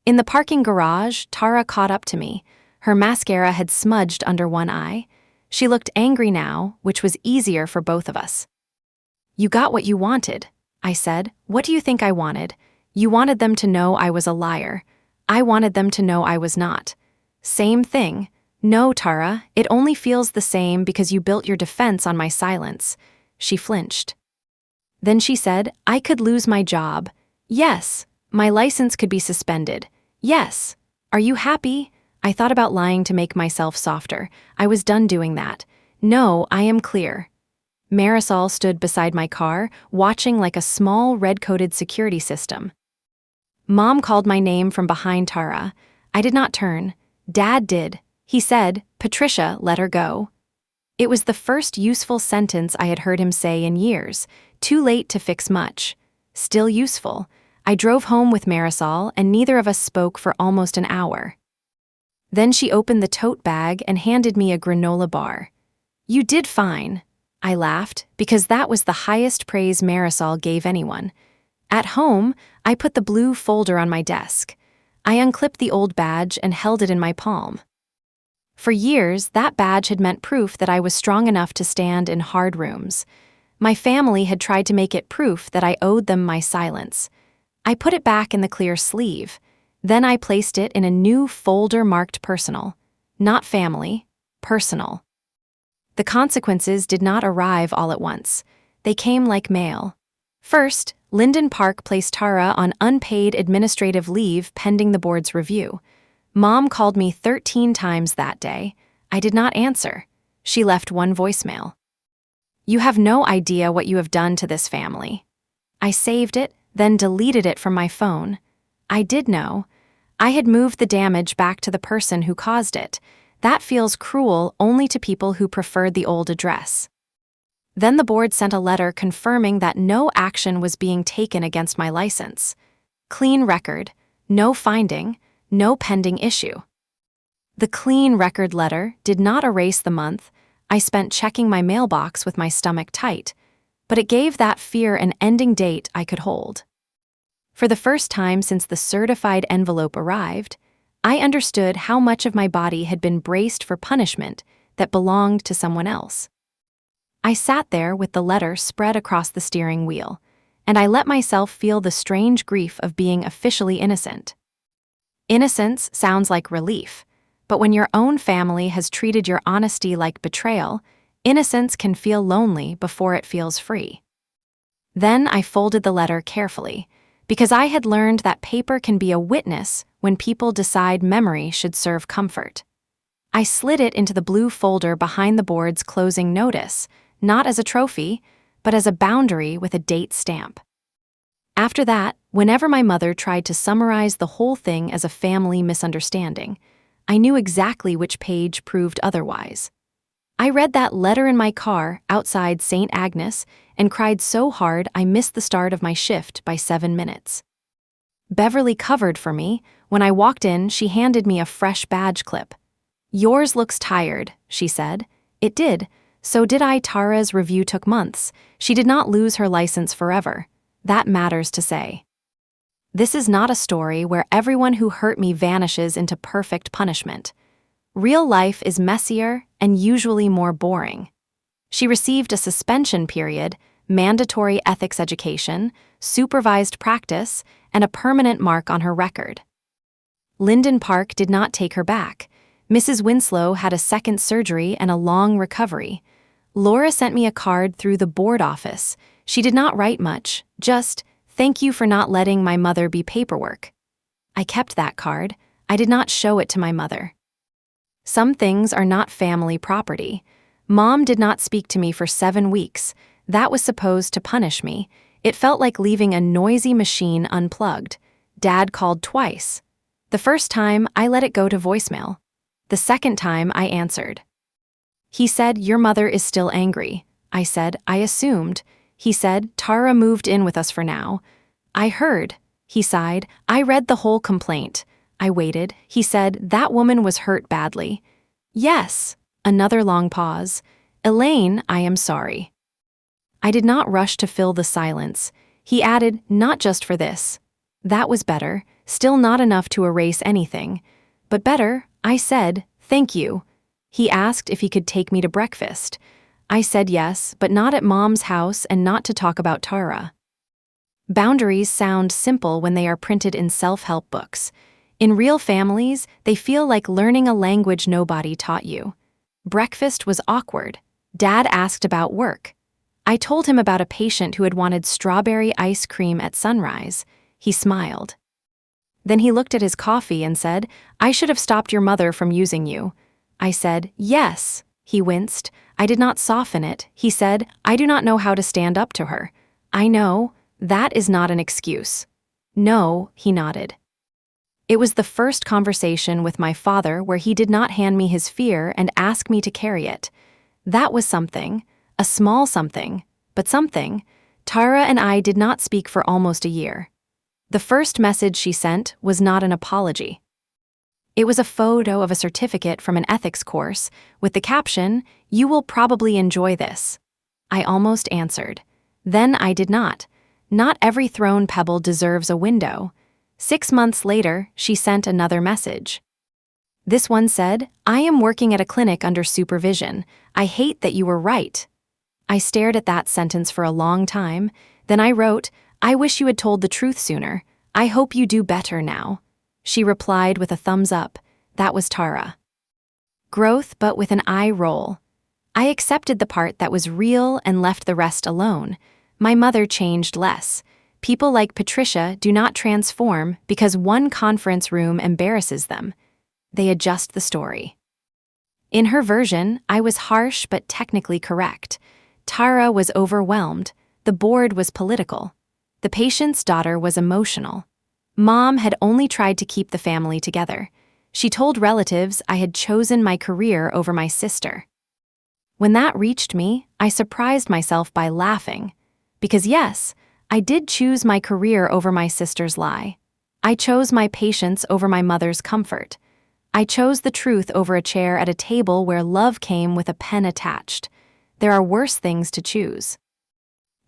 In the parking garage, Tara caught up to me. Her mascara had smudged under one eye. She looked angry now, which was easier for both of us. "You got what you wanted," I said. "What do you think I wanted? You wanted them to know I was a liar. I wanted them to know I was not. Same thing. No, Tara, it only feels the same because you built your defense on my silence. She flinched. Then she said, I could lose my job. Yes. My license could be suspended. Yes. Are you happy? I thought about lying to make myself softer. I was done doing that. No, I am clear. Marisol stood beside my car, watching like a small red-coated security system. Mom called my name from behind Tara. I did not turn. Dad did. He said, Patricia, let her go. It was the first useful sentence I had heard him say in years. Too late to fix much. Still useful. I drove home with Marisol, and neither of us spoke for almost an hour. Then she opened the tote bag and handed me a granola bar. You did fine. I laughed, because that was the highest praise Marisol gave anyone. At home, I put the blue folder on my desk. I unclipped the old badge and held it in my palm. For years, that badge had meant proof that I was strong enough to stand in hard rooms. My family had tried to make it proof that I owed them my silence. I put it back in the clear sleeve. Then I placed it in a new folder marked personal. Not family, personal. The consequences did not arrive all at once. They came like mail. First, Linden Park placed Tara on unpaid administrative leave pending the board's review. Mom called me 13 times that day. I did not answer. She left one voicemail. You have no idea what you have done to this family. I saved it, then deleted it from my phone. I did know. I had moved the damage back to the person who caused it. That feels cruel only to people who preferred the old address. Then the board sent a letter confirming that no action was being taken against my license. Clean record, no finding, no pending issue. The clean record letter did not erase the month I spent checking my mailbox with my stomach tight, but it gave that fear an ending date I could hold. For the first time since the certified envelope arrived, I understood how much of my body had been braced for punishment that belonged to someone else. I sat there with the letter spread across the steering wheel, and I let myself feel the strange grief of being officially innocent. Innocence sounds like relief, but when your own family has treated your honesty like betrayal, innocence can feel lonely before it feels free. Then I folded the letter carefully, because I had learned that paper can be a witness when people decide memory should serve comfort. I slid it into the blue folder behind the board's closing notice, not as a trophy, but as a boundary with a date stamp. After that, whenever my mother tried to summarize the whole thing as a family misunderstanding, I knew exactly which page proved otherwise. I read that letter in my car outside St. Agnes and cried so hard I missed the start of my shift by 7 minutes. Beverly covered for me. When I walked in, she handed me a fresh badge clip. Yours looks tired, she said. It did. So did I. Tara's review took months. She did not lose her license forever. That matters to say. This is not a story where everyone who hurt me vanishes into perfect punishment. Real life is messier and usually more boring. She received a suspension period, mandatory ethics education, supervised practice, and a permanent mark on her record. Linden Park did not take her back. Mrs. Winslow had a second surgery and a long recovery. Laura sent me a card through the board office. She did not write much, just, "Thank you for not letting my mother be paperwork." I kept that card. I did not show it to my mother. Some things are not family property. Mom did not speak to me for 7 weeks. That was supposed to punish me. It felt like leaving a noisy machine unplugged. Dad called twice. The first time, I let it go to voicemail. The second time, I answered. He said, "Your mother is still angry." I said, "I assumed." He said, "Tara moved in with us for now." I heard. He sighed. I read the whole complaint. I waited. He said, "That woman was hurt badly." "Yes." Another long pause. "Elaine, I am sorry." I did not rush to fill the silence. He added, "Not just for this." That was better. Still not enough to erase anything. But better, I said, "Thank you." He asked if he could take me to breakfast. I said yes, but not at Mom's house and not to talk about Tara. Boundaries sound simple when they are printed in self-help books. In real families, they feel like learning a language nobody taught you. Breakfast was awkward. Dad asked about work. I told him about a patient who had wanted strawberry ice cream at sunrise. He smiled. Then he looked at his coffee and said, "I should have stopped your mother from using you." I said, "Yes." He winced. I did not soften it. He said, "I do not know how to stand up to her." I know, that is not an excuse. No, he nodded. It was the first conversation with my father where he did not hand me his fear and ask me to carry it. That was something, a small something, but something. Tara and I did not speak for almost a year. The first message she sent was not an apology. It was a photo of a certificate from an ethics course with the caption, "You will probably enjoy this." I almost answered. Then I did not. Not every thrown pebble deserves a window. 6 months later, she sent another message. This one said, "I am working at a clinic under supervision. I hate that you were right." I stared at that sentence for a long time. Then I wrote, "I wish you had told the truth sooner. I hope you do better now." She replied with a thumbs up. That was Tara. Growth, but with an eye roll. I accepted the part that was real and left the rest alone. My mother changed less. People like Patricia do not transform because one conference room embarrasses them. They adjust the story. In her version, I was harsh but technically correct. Tara was overwhelmed. The board was political. The patient's daughter was emotional. Mom had only tried to keep the family together. She told relatives I had chosen my career over my sister. When that reached me, I surprised myself by laughing. Because yes, I did choose my career over my sister's lie. I chose my patience over my mother's comfort. I chose the truth over a chair at a table where love came with a pen attached. There are worse things to choose.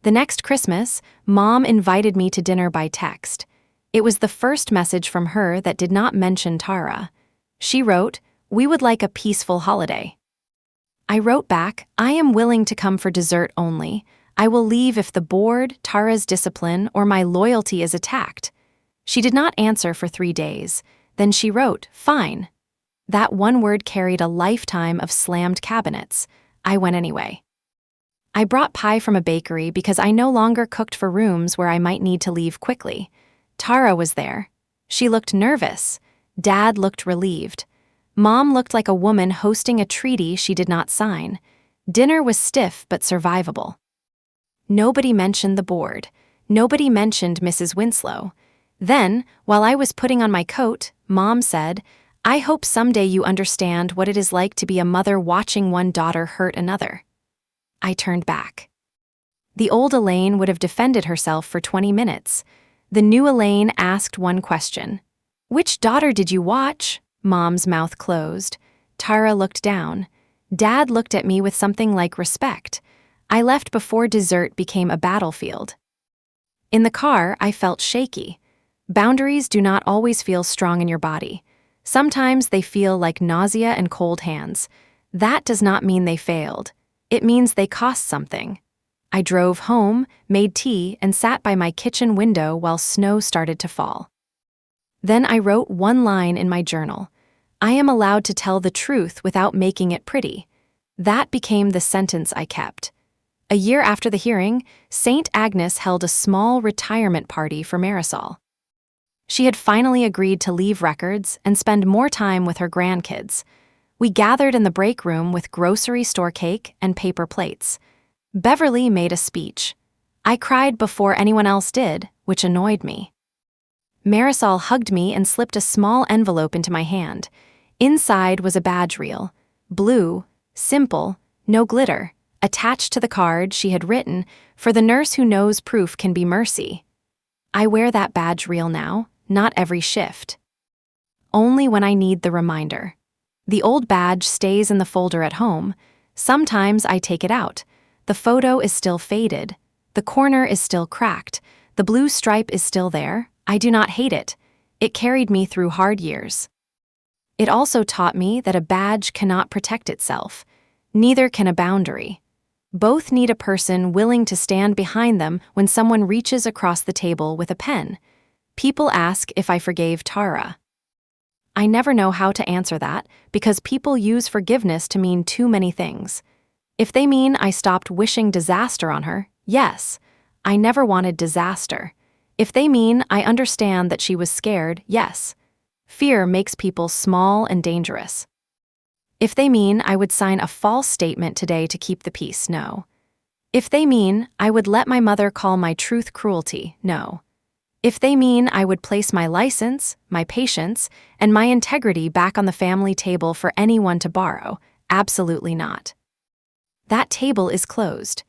The next Christmas, Mom invited me to dinner by text. It was the first message from her that did not mention Tara. She wrote, "We would like a peaceful holiday." I wrote back, "I am willing to come for dessert only. I will leave if the board, Tara's discipline, or my loyalty is attacked." She did not answer for 3 days. Then she wrote, "Fine." That one word carried a lifetime of slammed cabinets. I went anyway. I brought pie from a bakery because I no longer cooked for rooms where I might need to leave quickly. Tara was there. She looked nervous. Dad looked relieved. Mom looked like a woman hosting a treaty she did not sign. Dinner was stiff but survivable. Nobody mentioned the board. Nobody mentioned Mrs. Winslow. Then, while I was putting on my coat, Mom said, "I hope someday you understand what it is like to be a mother watching one daughter hurt another." I turned back. The old Elaine would have defended herself for 20 minutes. The new Elaine asked one question. "Which daughter did you watch?" Mom's mouth closed. Tara looked down. Dad looked at me with something like respect. I left before dessert became a battlefield. In the car, I felt shaky. Boundaries do not always feel strong in your body. Sometimes they feel like nausea and cold hands. That does not mean they failed. It means they cost something. I drove home, made tea, and sat by my kitchen window while snow started to fall. Then I wrote one line in my journal. "I am allowed to tell the truth without making it pretty." That became the sentence I kept. A year after the hearing, St. Agnes held a small retirement party for Marisol. She had finally agreed to leave records and spend more time with her grandkids. We gathered in the break room with grocery store cake and paper plates. Beverly made a speech. I cried before anyone else did, which annoyed me. Marisol hugged me and slipped a small envelope into my hand. Inside was a badge reel. Blue, simple, no glitter. Attached to the card she had written, "For the nurse who knows proof can be mercy." I wear that badge reel now, not every shift. Only when I need the reminder. The old badge stays in the folder at home. Sometimes I take it out. The photo is still faded. The corner is still cracked. The blue stripe is still there. I do not hate it. It carried me through hard years. It also taught me that a badge cannot protect itself. Neither can a boundary. Both need a person willing to stand behind them when someone reaches across the table with a pen. People ask if I forgave Tara. I never know how to answer that because people use forgiveness to mean too many things. If they mean I stopped wishing disaster on her, yes, I never wanted disaster. If they mean I understand that she was scared, yes. Fear makes people small and dangerous. If they mean I would sign a false statement today to keep the peace, no. If they mean I would let my mother call my truth cruelty, no. If they mean I would place my license, my patience, and my integrity back on the family table for anyone to borrow, absolutely not. That table is closed.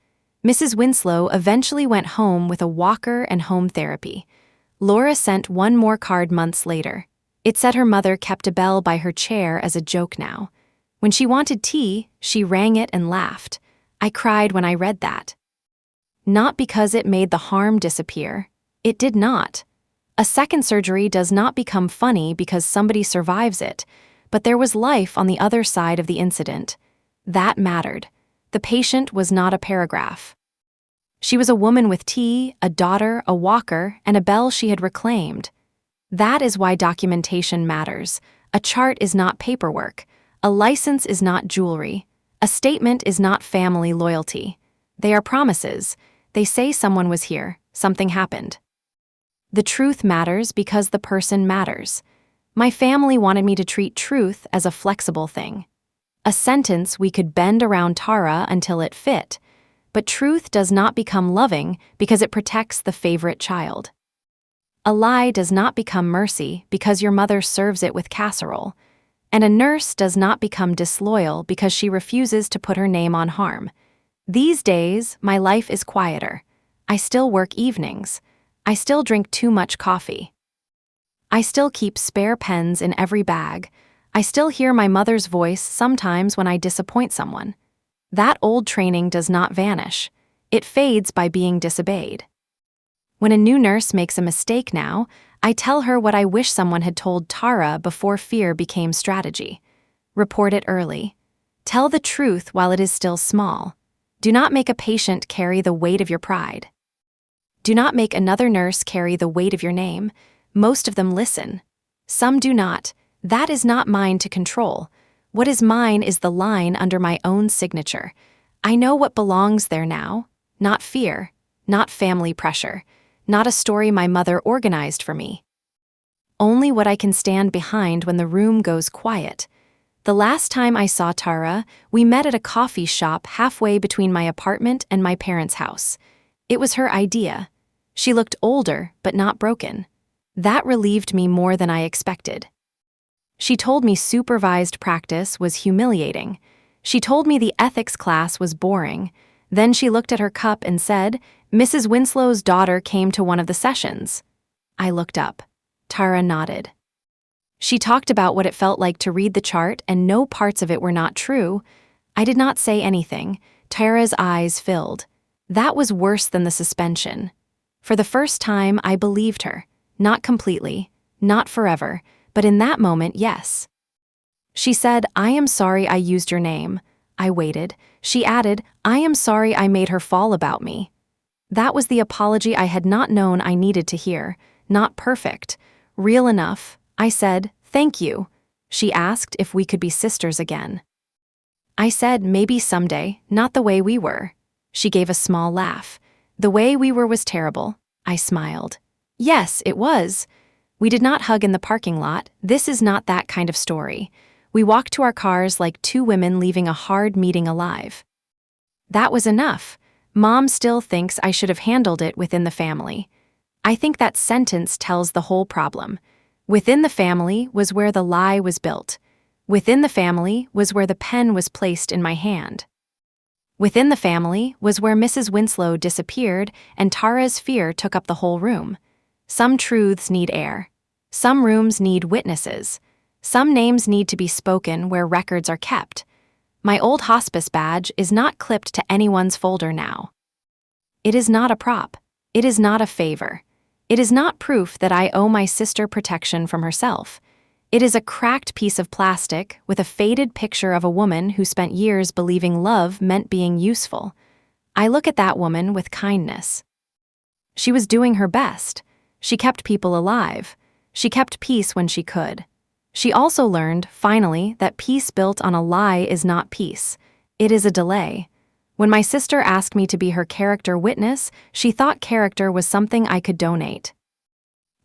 Mrs. Winslow eventually went home with a walker and home therapy. Laura sent one more card months later. It said her mother kept a bell by her chair as a joke now. When she wanted tea, she rang it and laughed. I cried when I read that. Not because it made the harm disappear. It did not. A second surgery does not become funny because somebody survives it, but there was life on the other side of the incident. That mattered. The patient was not a paragraph. She was a woman with tea, a daughter, a walker, and a bell she had reclaimed. That is why documentation matters. A chart is not paperwork. A license is not jewelry. A statement is not family loyalty. They are promises. They say someone was here, something happened. The truth matters because the person matters. My family wanted me to treat truth as a flexible thing. A sentence we could bend around Tara until it fit, but truth does not become loving because it protects the favorite child. A lie does not become mercy because your mother serves it with casserole, and a nurse does not become disloyal because she refuses to put her name on harm. These days, my life is quieter. I still work evenings. I still drink too much coffee. I still keep spare pens in every bag. I still hear my mother's voice sometimes when I disappoint someone. That old training does not vanish. It fades by being disobeyed. When a new nurse makes a mistake now, I tell her what I wish someone had told Tara before fear became strategy. Report it early. Tell the truth while it is still small. Do not make a patient carry the weight of your pride. Do not make another nurse carry the weight of your name. Most of them listen. Some do not. That is not mine to control. What is mine is the line under my own signature. I know what belongs there now. Not fear. Not family pressure. Not a story my mother organized for me. Only what I can stand behind when the room goes quiet. The last time I saw Tara, we met at a coffee shop halfway between my apartment and my parents' house. It was her idea. She looked older, but not broken. That relieved me more than I expected. She told me supervised practice was humiliating. She told me the ethics class was boring. Then she looked at her cup and said, "Mrs. Winslow's daughter came to one of the sessions." I looked up. Tara nodded. She talked about what it felt like to read the chart, and no parts of it were not true. I did not say anything. Tara's eyes filled. That was worse than the suspension. For the first time, I believed her. Not completely, not forever, but in that moment, yes. She said, "I am sorry I used your name." I waited. She added, "I am sorry I made her fall about me." That was the apology I had not known I needed to hear. Not perfect. Real enough. I said, "Thank you." She asked if we could be sisters again. I said, "Maybe someday, not the way we were." She gave a small laugh. "The way we were was terrible." I smiled. "Yes, it was." We did not hug in the parking lot. This is not that kind of story. We walked to our cars like two women leaving a hard meeting alive. That was enough. Mom still thinks I should have handled it within the family. I think that sentence tells the whole problem. Within the family was where the lie was built. Within the family was where the pen was placed in my hand. Within the family was where Mrs. Winslow disappeared and Tara's fear took up the whole room. Some truths need air. Some rooms need witnesses. Some names need to be spoken where records are kept. My old hospice badge is not clipped to anyone's folder now. It is not a prop. It is not a favor. It is not proof that I owe my sister protection from herself. It is a cracked piece of plastic with a faded picture of a woman who spent years believing love meant being useful. I look at that woman with kindness. She was doing her best. She kept people alive. She kept peace when she could. She also learned, finally, that peace built on a lie is not peace. It is a delay. When my sister asked me to be her character witness, she thought character was something I could donate.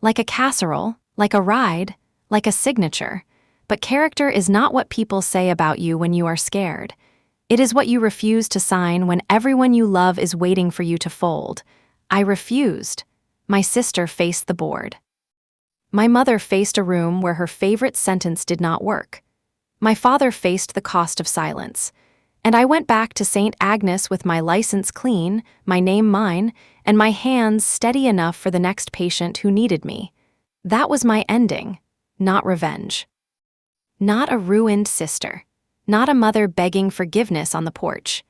Like a casserole, like a ride, like a signature. But character is not what people say about you when you are scared. It is what you refuse to sign when everyone you love is waiting for you to fold. I refused. My sister faced the board. My mother faced a room where her favorite sentence did not work. My father faced the cost of silence. And I went back to St. Agnes with my license clean, my name mine, and my hands steady enough for the next patient who needed me. That was my ending, not revenge. Not a ruined sister. Not a mother begging forgiveness on the porch.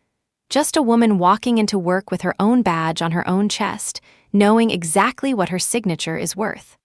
Just a woman walking into work with her own badge on her own chest, knowing exactly what her signature is worth.